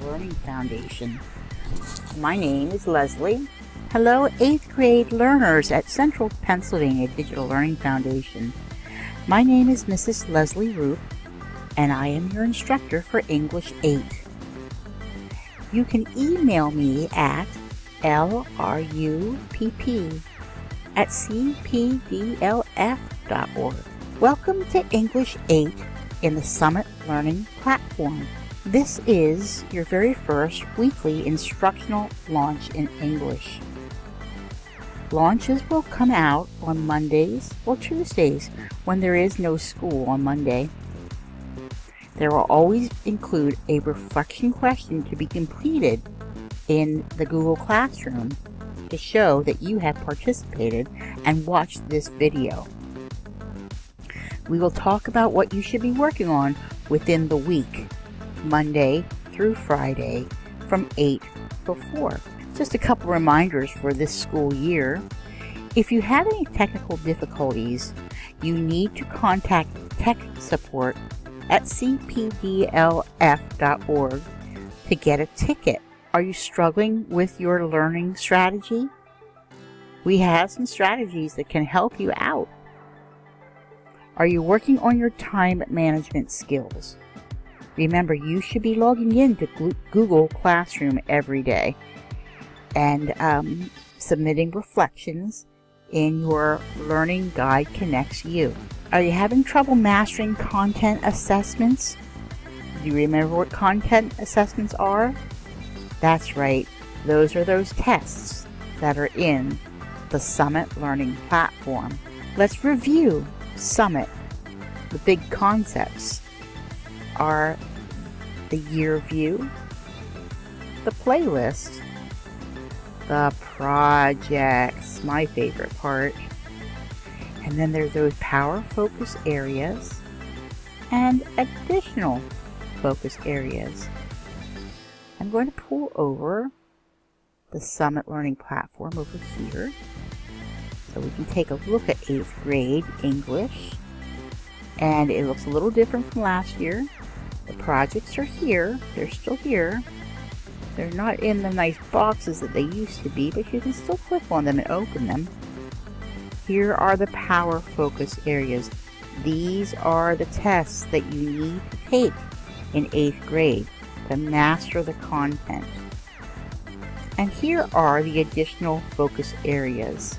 Learning Foundation. My name is Leslie. Hello, 8th grade learners at Central Pennsylvania Digital Learning Foundation. My name is Mrs. Leslie Roop, and I am your instructor for English 8. You can email me at lrupp@cpdlf.org. Welcome to English 8 in the Summit Learning Platform. This is your very first weekly instructional launch in English. Launches will come out on Mondays or Tuesdays when there is no school on Monday. There will always include a reflection question to be completed in the Google Classroom to show that you have participated and watched this video. We will talk about what you should be working on within the week, Monday through Friday, from 8 till 4. Just a couple reminders for this school year. If you have any technical difficulties, you need to contact tech support at cpdlf.org to get a ticket. Are you struggling with your learning strategy? We have some strategies that can help you out. Are you working on your time management skills? Remember, you should be logging in to Google Classroom every day and submitting reflections in your Learning Guide Connects You. Are you having trouble mastering content assessments? Do you remember what content assessments are? That's right, those are those tests that are in the Summit Learning Platform. Let's review Summit. The big concepts are the year view, the playlist, the projects, my favorite part, and then there's those power focus areas and additional focus areas. I'm going to pull over the Summit Learning Platform over here so we can take a look at 8th grade English. And it looks a little different from last year. The projects are here. They're still here. They're not in the nice boxes that they used to be, but you can still click on them and open them. Here are the power focus areas. These are the tests that you need to take in 8th grade to master the content. And here are the additional focus areas.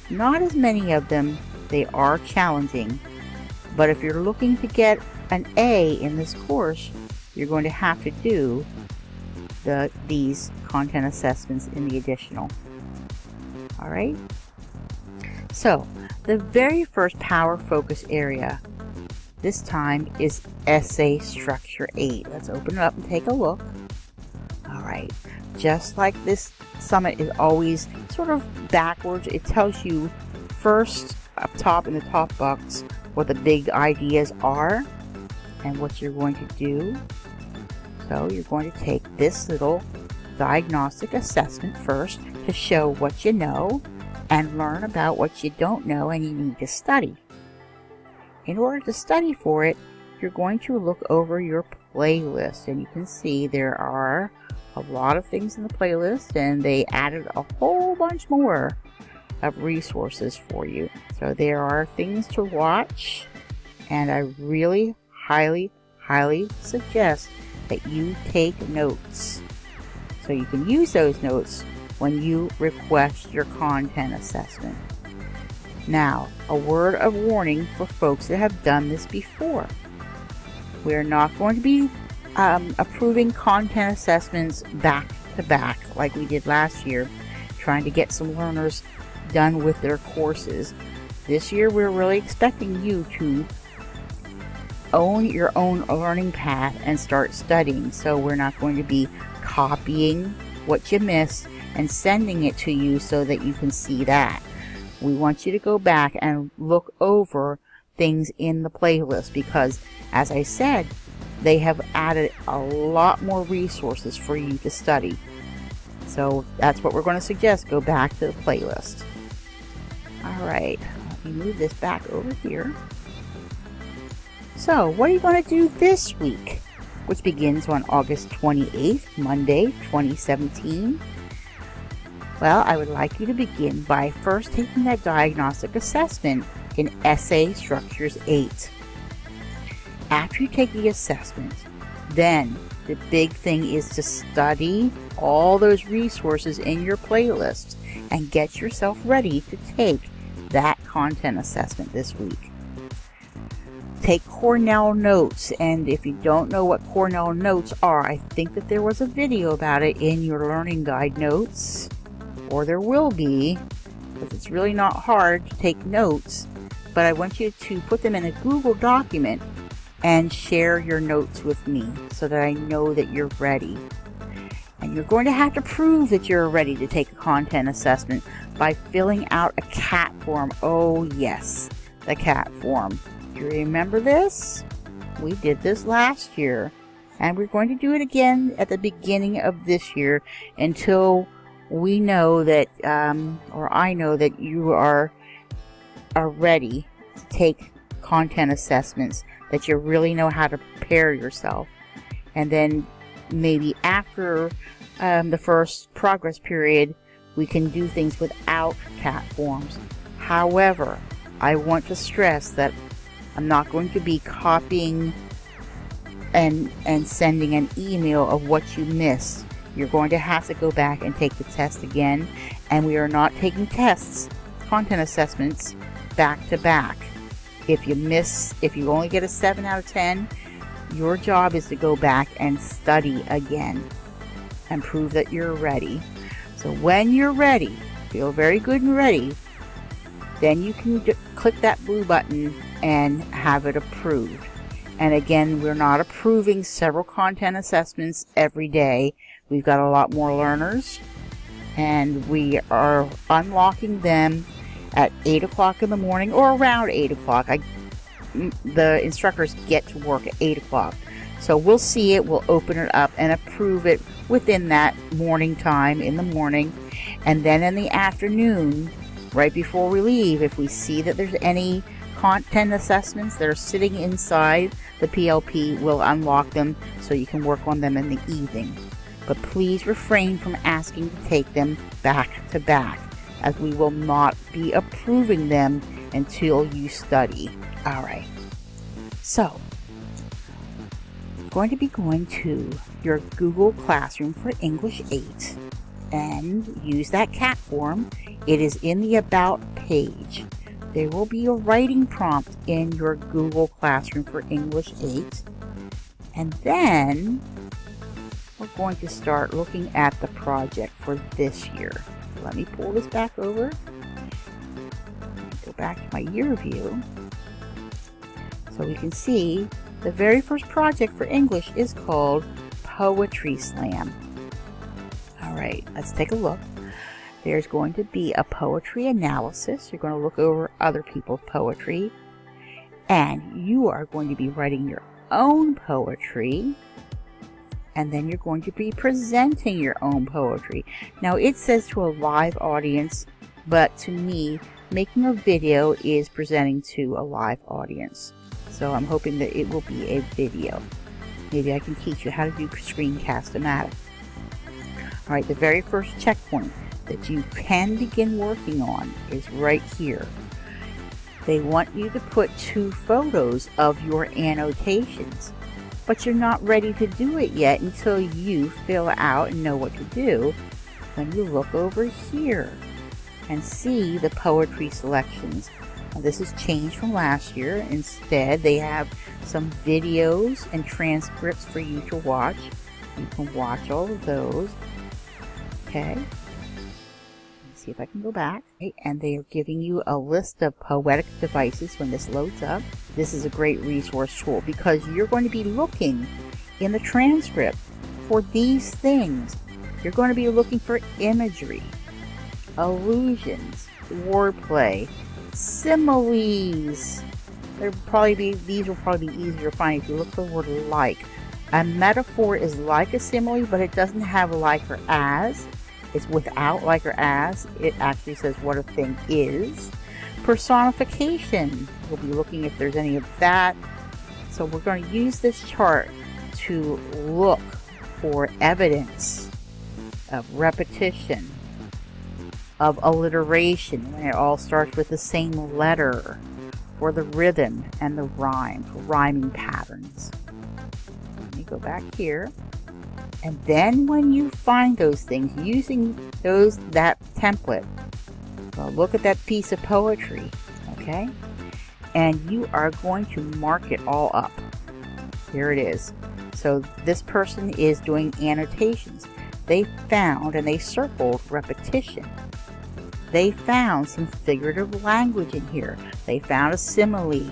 Not as many of them. They are challenging. But if you're looking to get an A in this course, you're going to have to do these content assessments in the additional. Alright? So, the very first power focus area this time is Essay Structure 8. Let's open it up and take a look. Alright, just like this Summit is always sort of backwards, it tells you first up top in the top box what the big ideas are and what you're going to do. So you're going to take this little diagnostic assessment first to show what you know and learn about what you don't know and you need to study. In order to study for it, you're going to look over your playlist, and you can see there are a lot of things in the playlist, and they added a whole bunch more of resources for you. So there are things to watch, and I really highly suggest that you take notes so you can use those notes when you request your content assessment. Now, a word of warning for folks that have done this before. We're not going to be approving content assessments back to back like we did last year, trying to get some learners done with their courses. This year we're really expecting you to own your own learning path and start studying. So we're not going to be copying what you missed and sending it to you so that you can see that. We want you to go back and look over things in the playlist because, as I said, they have added a lot more resources for you to study. So that's what we're going to suggest. Go back to the playlist. Alright, let me move this back over here. So, what are you going to do this week? which begins on August 28th, Monday, 2017. Well, I would like you to begin by first taking that diagnostic assessment in Essay Structures 8. After you take the assessment, then the big thing is to study all those resources in your playlist and get yourself ready to take that content assessment this week. Take Cornell Notes, and if you don't know what Cornell Notes are, I think that there was a video about it in your learning guide notes, or there will be, because it's really not hard to take notes, but I want you to put them in a Google document and share your notes with me so that I know that you're ready. And you're going to have to prove that you're ready to take a content assessment by filling out a CAT form. Oh yes, the CAT form. Do you remember this? We did this last year, and we're going to do it again at the beginning of this year until we know that, or I know that you are ready to take content assessments, that you really know how to prepare yourself. And then maybe after the first progress period, we can do things without CAT forms. However, I want to stress that I'm not going to be copying and sending an email of what you missed. You're going to have to go back and take the test again, and we are not taking tests, content assessments, back to back. If you only get a 7 out of 10, your job is to go back and study again and prove that you're ready. So when you're ready, feel very good and ready, then you can click that blue button and have it approved. And again, we're not approving several content assessments every day. We've got a lot more learners, and we are unlocking them at 8 o'clock in the morning or around 8 o'clock. The instructors get to work at 8 o'clock. So we'll see it, we'll open it up and approve it within that morning time in the morning. And then in the afternoon, right before we leave, if we see that there's any content assessments that are sitting inside the PLP, we'll unlock them so you can work on them in the evening. But please refrain from asking to take them back to back, as we will not be approving them until you study. Alright, so I'm going to be going to your Google Classroom for English 8 and use that CAT form. It is in the About page. There will be a writing prompt in your Google Classroom for English 8, and then we're going to start looking at the project for this year. Let me pull this back over. Go back to my year view. So we can see the very first project for English is called Poetry Slam. Alright, let's take a look. There's going to be a poetry analysis. You're going to look over other people's poetry. And you are going to be writing your own poetry. And then you're going to be presenting your own poetry. Now it says to a live audience, but to me, making a video is presenting to a live audience. So I'm hoping that it will be a video. Maybe I can teach you how to do Screencast-O-Matic. Alright, the very first checkpoint that you can begin working on is right here. They want you to put 2 photos of your annotations. But you're not ready to do it yet until you fill out and know what to do. When you look over here and see the poetry selections. Now, this has changed from last year. Instead, they have some videos and transcripts for you to watch. You can watch all of those. Okay. Let's see if I can go back. Okay. And they are giving you a list of poetic devices when this loads up. This is a great resource tool because you're going to be looking in the transcript for these things. You're going to be looking for imagery, allusions, wordplay, similes. These will probably be easier to find if you look for the word like. A metaphor is like a simile, but it doesn't have like or as. It's without like or as. It actually says what a thing is. Personification. We'll be looking if there's any of that. So we're going to use this chart to look for evidence of repetition, of alliteration, when it all starts with the same letter, for the rhythm and the rhyme, for rhyming patterns. Let me go back here. And then when you find those things, using that template, well, look at that piece of poetry, okay? And you are going to mark it all up. Here it is. So this person is doing annotations. They found and they circled repetition. They found some figurative language in here. They found a simile.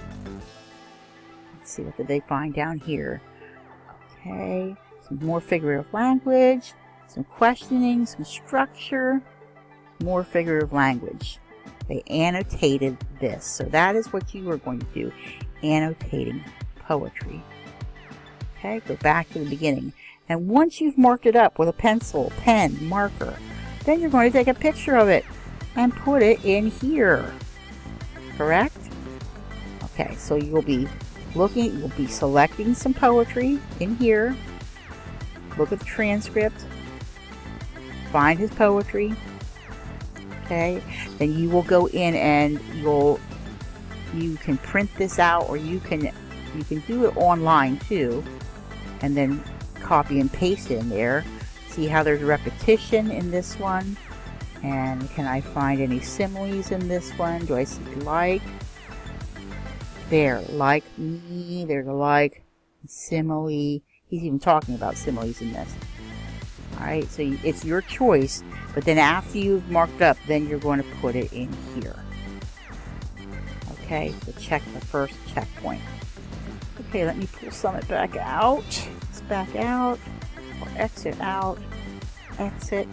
Let's see, what did they find down here? Okay, some more figurative language, some questioning, some structure, more figurative language. They annotated this. So that is what you are going to do, annotating poetry. Okay, go back to the beginning. And once you've marked it up with a pencil, pen, marker, then you're going to take a picture of it and put it in here. Correct? Okay, so you'll be selecting some poetry in here. Look at the transcript. Find his poetry. Okay, then you will go in and you can print this out, or you can do it online too, and then copy and paste it in there. See how there's repetition in this one, and can I find any similes in this one? Do I see like? There, like me, there's a like, simile. He's even talking about similes in this. Alright, so it's your choice, but then after you've marked up, then you're going to put it in here. Okay, so check the first checkpoint. Okay, let me pull Summit back out. It's back out, or exit out, exit.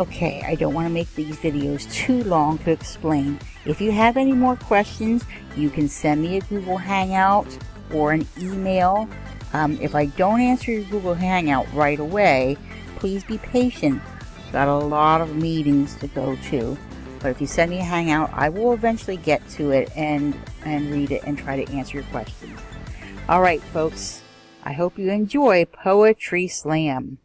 Okay, I don't want to make these videos too long to explain. If you have any more questions, you can send me a Google Hangout or an email. If I don't answer your Google Hangout right away, please be patient. I've got a lot of meetings to go to. But if you send me a Hangout, I will eventually get to it and read it and try to answer your questions. Alright, folks. I hope you enjoy Poetry Slam.